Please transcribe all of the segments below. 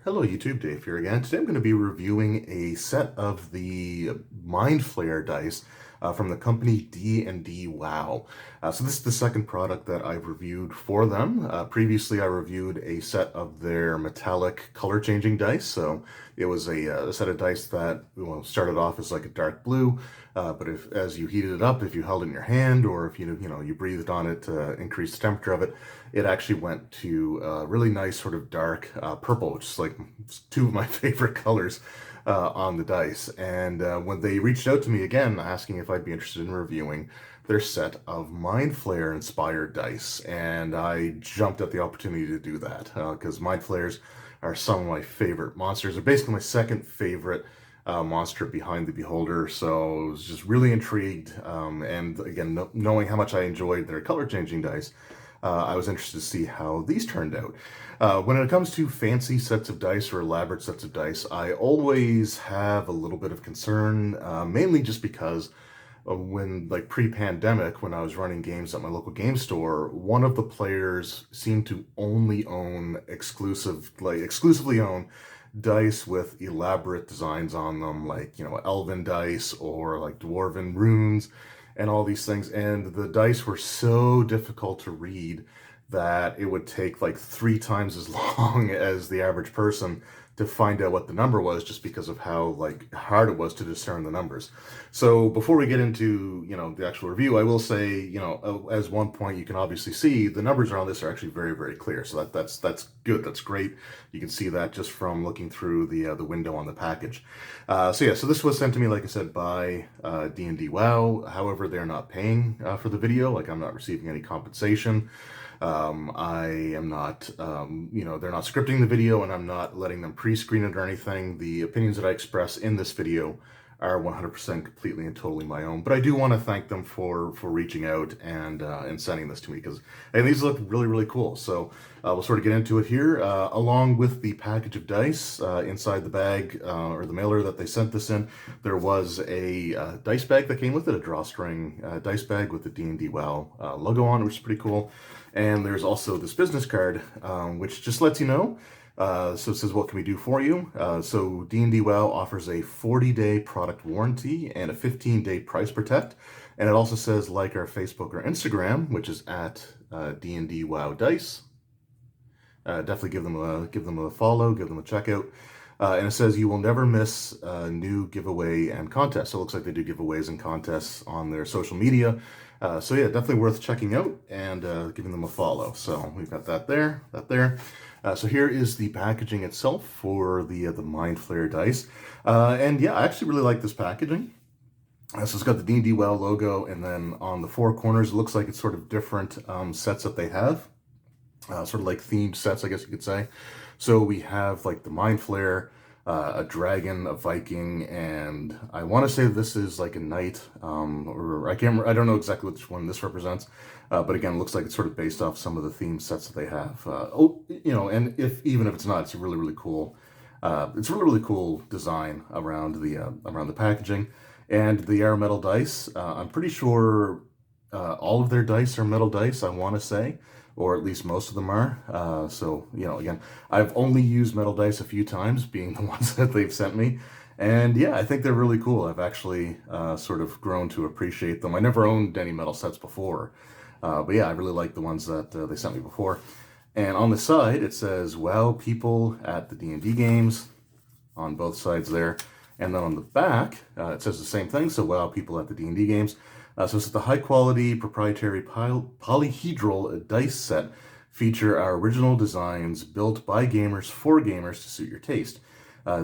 Hello YouTube, Dave here again. Today I'm going to be reviewing a set of the Mind Flayer dice from the company D&D WoW. So this is the second product that I've reviewed for them. Previously I reviewed a set of their metallic color changing dice. So it was a set of dice that started off as like a dark blue, but if as you heated it up, if you held it in your hand or if you breathed on it to increase the temperature of it, it actually went to a really nice sort of dark purple, which is like two of my favorite colors on the dice. And when they reached out to me again, asking if I'd be interested in reviewing their set of Mind Flayer inspired dice, and I jumped at the opportunity to do that because Mind Flayers are some of my favorite monsters. They're basically my second favorite monster behind the Beholder, so I was just really intrigued. And again, knowing how much I enjoyed their color changing dice, I was interested to see how these turned out. When it comes to fancy sets of dice or elaborate sets of dice, I always have a little bit of concern, mainly just because when, like pre-pandemic, when I was running games at my local game store, one of the players seemed to only own exclusively own dice with elaborate designs on them, like, elven dice or like dwarven runes and all these things. And the dice were so difficult to read that it would take like 3 times as long as the average person to find out what the number was, just because of how like hard it was to discern the numbers. So before we get into the actual review, I will say, as one point you can obviously see the numbers around this are actually very, very clear. So that's good. That's great. You can see that just from looking through the window on the package. So this was sent to me, like I said, by D&D WoW. However, they're not paying for the video. Like, I'm not receiving any compensation. I am not, they're not scripting the video, and I'm not letting them pre-screen it or anything. The opinions that I express in this video are 100% completely and totally my own. But I do want to thank them for reaching out and sending this to me, because these look really, really cool. So we'll sort of get into it here. Along with the package of dice inside the bag or the mailer that they sent this in, there was a dice bag that came with it, a drawstring dice bag with the D&D WoW logo on it, which is pretty cool. And there's also this business card, which just lets you know. So it says, what can we do for you? So D&D WoW offers a 40-day product warranty and a 15-day price protect. And it also says, like our Facebook or Instagram, which is at D&D WoW Dice. Definitely give them a follow, give them a check out. And it says you will never miss a new giveaway and contest. So it looks like they do giveaways and contests on their social media. So yeah, definitely worth checking out and giving them a follow. So we've got that there, so here is the packaging itself for the Mind Flayer dice. And yeah, I actually really like this packaging. So it's got the D&D WoW logo, and then on the four corners, it looks like it's sort of different sets that they have. Sort of like themed sets, I guess you could say. So we have like the Mind Flayer, a dragon, a Viking, and I want to say this is like a knight, or I don't know exactly which one this represents, but again, it looks like it's sort of based off some of the theme sets that they have. And even if it's not, it's a really, really cool. It's a really, really cool design around the packaging, and the are metal dice. I'm pretty sure all of their dice are metal dice, I want to say, or at least most of them are. So, again, I've only used metal dice a few times, being the ones that they've sent me. And yeah, I think they're really cool. I've actually sort of grown to appreciate them. I never owned any metal sets before. But yeah, I really like the ones that they sent me before. And on the side, it says, "WoW people at the D&D games," on both sides there. And then on the back, it says the same thing. So, "WoW people at the D&D games." So it's the high-quality proprietary polyhedral dice set feature our original designs built by gamers for gamers to suit your taste.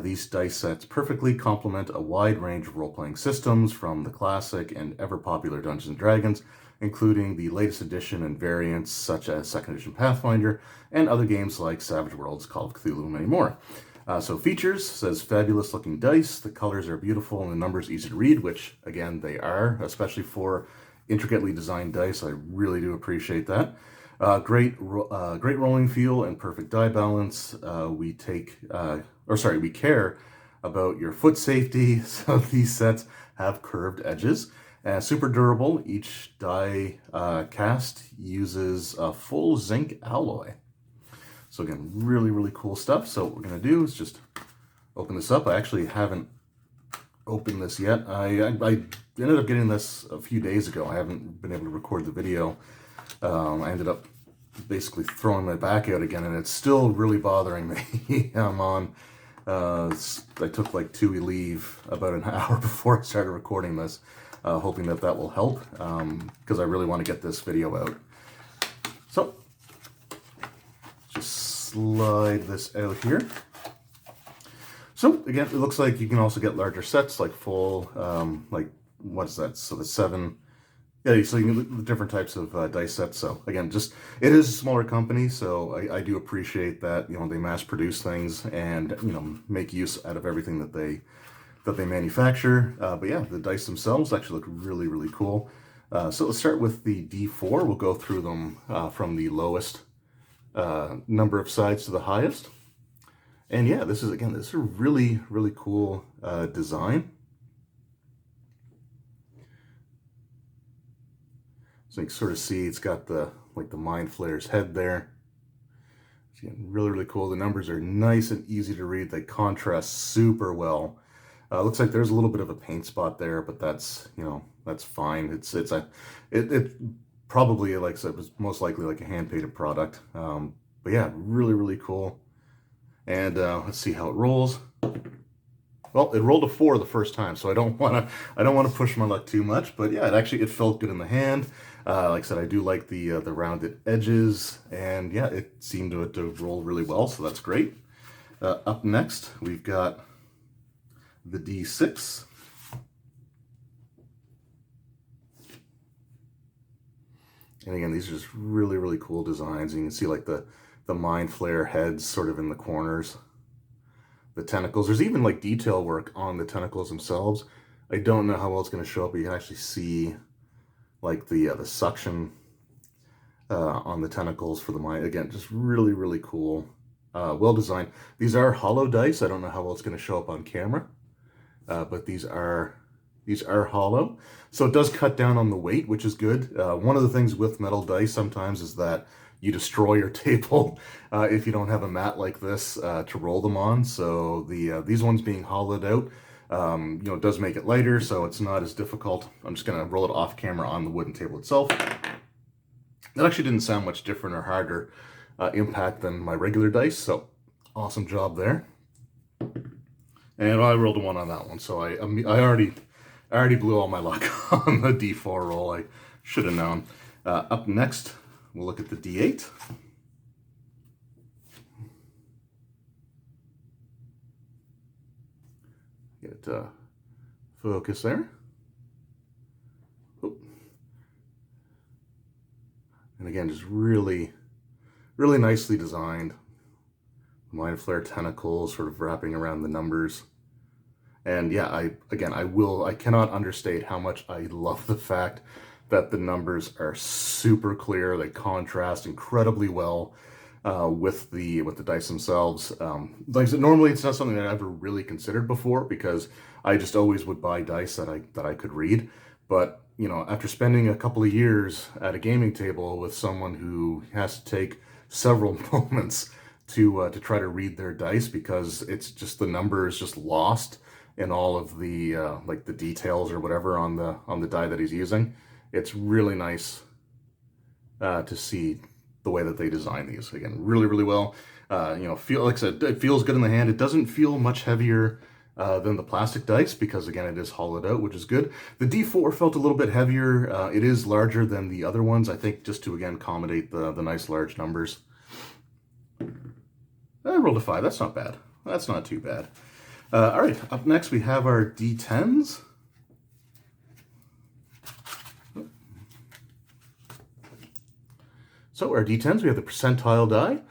These dice sets perfectly complement a wide range of role-playing systems, from the classic and ever-popular Dungeons & Dragons, including the latest edition and variants such as 2nd edition Pathfinder, and other games like Savage Worlds, Call of Cthulhu, and many more. So features, says fabulous looking dice, the colors are beautiful, and the numbers easy to read, which again they are, especially for intricately designed dice. I really do appreciate that. Great rolling feel and perfect die balance. We care about your foot safety, so these sets have curved edges. Super durable. Each die cast uses a full zinc alloy. So again, really, really cool stuff. So what we're going to do is just open this up. I actually haven't opened this yet. I ended up getting this a few days ago. I haven't been able to record the video. I ended up basically throwing my back out again, and it's still really bothering me. I'm on, I took like 2 leave about an hour before I started recording this, hoping that that will help, because I really want to get this video out. So, just slide this out here. So again, it looks like you can also get larger sets, like full, like, what's that? So the 7, yeah, so you can get different types of dice sets. So again, just, it is a smaller company, so I do appreciate that, you know, they mass produce things and, you know, make use out of everything that they manufacture. But yeah, the dice themselves actually look really, really cool. So let's start with the D4. We'll go through them from the lowest number of sides to the highest. And yeah, this is a really, really cool design. So you can sort of see it's got the, like, the Mind Flayer's head there. It's really, really cool. The numbers are nice and easy to read. They contrast super well. Looks like there's a little bit of a paint spot there, but that's, you know, that's fine. It probably, like I said, was most likely like a hand-painted product. But yeah, really, really cool. And let's see how it rolls. Well, it rolled a 4 the first time, so I don't want to push my luck too much. But yeah, it felt good in the hand. Like I said, I do like the rounded edges, and yeah, it seemed to roll really well, so that's great. Up next, we've got the D6. And again, these are just really, really cool designs. You can see like the Mind Flayer heads sort of in the corners. The tentacles. There's even like detail work on the tentacles themselves. I don't know how well it's going to show up, but you can actually see like the suction on the tentacles for the mind. Again, just really, really cool. Well designed. These are hollow dice. I don't know how well it's going to show up on camera, but these are hollow. So it does cut down on the weight, which is good. One of the things with metal dice sometimes is that you destroy your table if you don't have a mat like this to roll them on. So these ones being hollowed out, you know, it does make it lighter, so it's not as difficult. I'm just going to roll it off camera on the wooden table itself. That actually didn't sound much different or harder impact than my regular dice, so awesome job there. And I rolled a 1 on that one, so I already blew all my luck on the D4 roll. I should have known. Up next, we'll look at the D8. Get focus there. Oop. And again, just really, really nicely designed. Mind Flayer tentacles sort of wrapping around the numbers. And yeah, I cannot understate how much I love the fact that the numbers are super clear. They contrast incredibly well with the dice themselves. Like I said, normally it's not something that I ever really considered before, because I just always would buy dice that I could read. But you know, after spending a couple of years at a gaming table with someone who has to take several moments to try to read their dice, because it's just, the number is just lost in all of the like the details or whatever on the die that he's using. It's really nice to see the way that they design these. Again, really, really well. You know, like I said, it feels good in the hand. It doesn't feel much heavier than the plastic dice, because again, it is hollowed out, which is good. The D4 felt a little bit heavier. It is larger than the other ones, I think, just to again accommodate the nice large numbers. I rolled a 5. That's not bad. That's not too bad. All right, up next we have our D10s. So our D10s, we have the percentile die.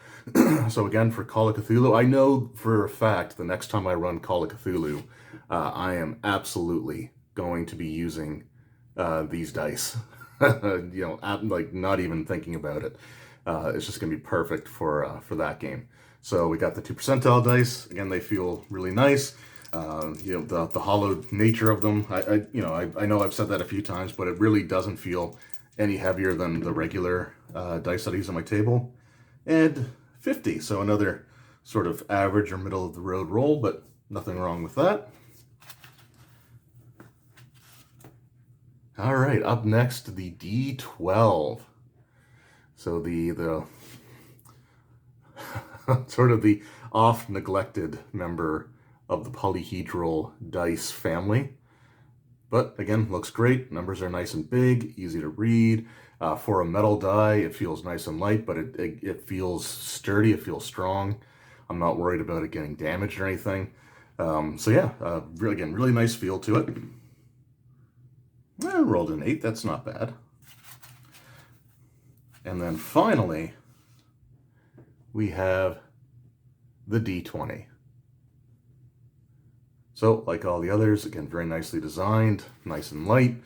So again, for Call of Cthulhu, I know for a fact the next time I run Call of Cthulhu, I am absolutely going to be using these dice. You know, like not even thinking about it. It's just going to be perfect for that game. So we got the 2 percentile dice. Again, they feel really nice. You know, the hollowed nature of them. I know I've said that a few times, but it really doesn't feel any heavier than the regular dice that I use on my table. And 50. So another sort of average or middle of the road roll, but nothing wrong with that. All right, up next, the D12. So the sort of the oft-neglected member of the polyhedral dice family. But again, looks great. Numbers are nice and big, easy to read. For a metal die, it feels nice and light, but it feels sturdy, it feels strong. I'm not worried about it getting damaged or anything. So yeah, again, really nice feel to it. I rolled an 8, that's not bad. And then finally, we have the D20. So, like all the others, again, very nicely designed, nice and light.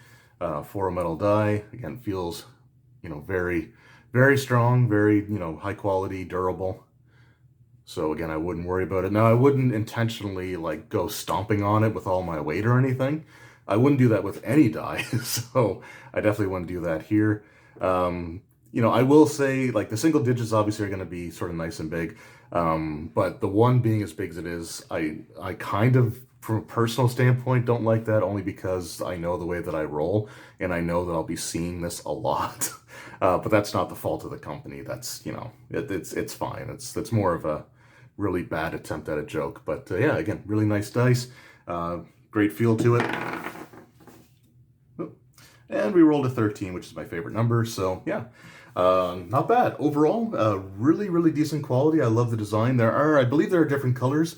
For a metal die, again, feels, very, very strong, very, high quality, durable. So again, I wouldn't worry about it. Now, I wouldn't intentionally like go stomping on it with all my weight or anything. I wouldn't do that with any die, so I definitely wouldn't do that here. I will say, like, the single digits obviously are going to be sort of nice and big, but the one being as big as it is, I kind of, from a personal standpoint, don't like that, only because I know the way that I roll, and I know that I'll be seeing this a lot. But that's not the fault of the company. That's, it's fine. It's more of a really bad attempt at a joke. But yeah, again, really nice dice. Great feel to it. And we rolled a 13, which is my favorite number. So yeah, not bad. Overall, really, really decent quality. I love the design. I believe there are different colors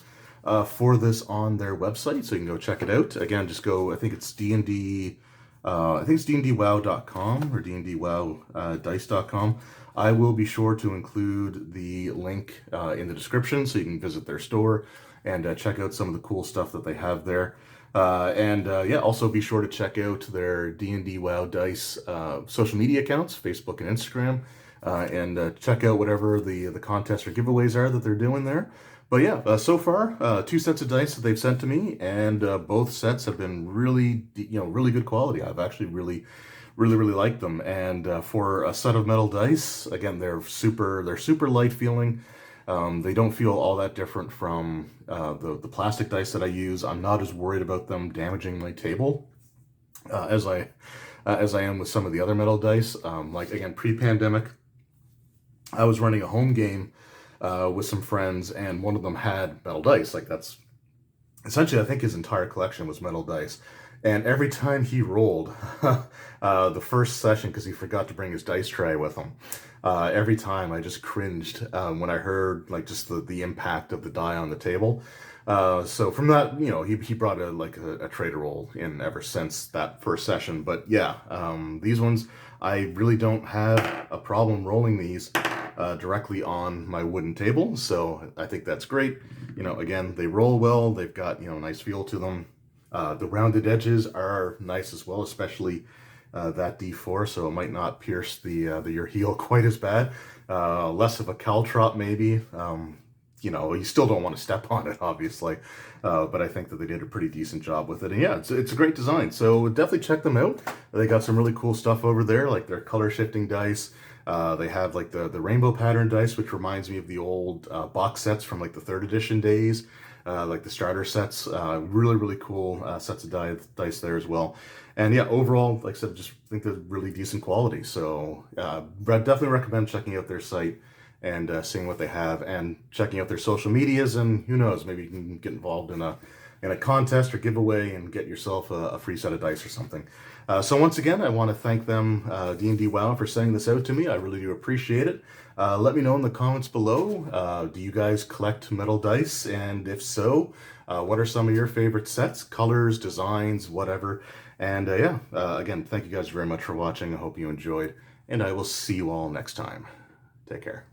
for this on their website, so you can go check it out. Again, just go, I think it's DND, I think it's dndwow.com or dndwowdice.com. I will be sure to include the link in the description so you can visit their store and check out some of the cool stuff that they have there. Yeah, also be sure to check out their D&D WoW Dice social media accounts, Facebook and Instagram, and check out whatever the contests or giveaways are that they're doing there. But yeah, so far, 2 sets of dice that they've sent to me, and both sets have been really, really good quality. I've actually really liked them. And for a set of metal dice, again, they're super light feeling. They don't feel all that different from the plastic dice that I use. I'm not as worried about them damaging my table as I am with some of the other metal dice. Like, again, pre-pandemic, I was running a home game with some friends, and one of them had metal dice. Like, that's essentially, I think his entire collection was metal dice. And every time he rolled the first session, because he forgot to bring his dice tray with him, every time I just cringed when I heard like just the impact of the die on the table. So from that, he brought a tray to roll in ever since that first session. But yeah, these ones, I really don't have a problem rolling these directly on my wooden table. So I think that's great. Again, they roll well. They've got, nice feel to them. The rounded edges are nice as well, especially that D4, so it might not pierce your heel quite as bad. Less of a caltrop maybe. You still don't want to step on it, obviously, but I think that they did a pretty decent job with it. And yeah, it's a great design, so definitely check them out. They got some really cool stuff over there, like their color shifting dice. They have like the rainbow pattern dice, which reminds me of the old box sets from like the 3rd edition days. Like the starter sets, really cool sets of dice there as well. And yeah, overall, like I said, just think they're really decent quality. So I definitely recommend checking out their site and seeing what they have, and checking out their social medias, and who knows, maybe you can get involved in a contest or giveaway and get yourself a free set of dice or something. So once again, I want to thank them, D&D WoW, for sending this out to me. I really do appreciate it. Let me know in the comments below, do you guys collect metal dice? And if so, what are some of your favorite sets, colors, designs, whatever? And yeah, again, thank you guys very much for watching. I hope you enjoyed, and I will see you all next time. Take care.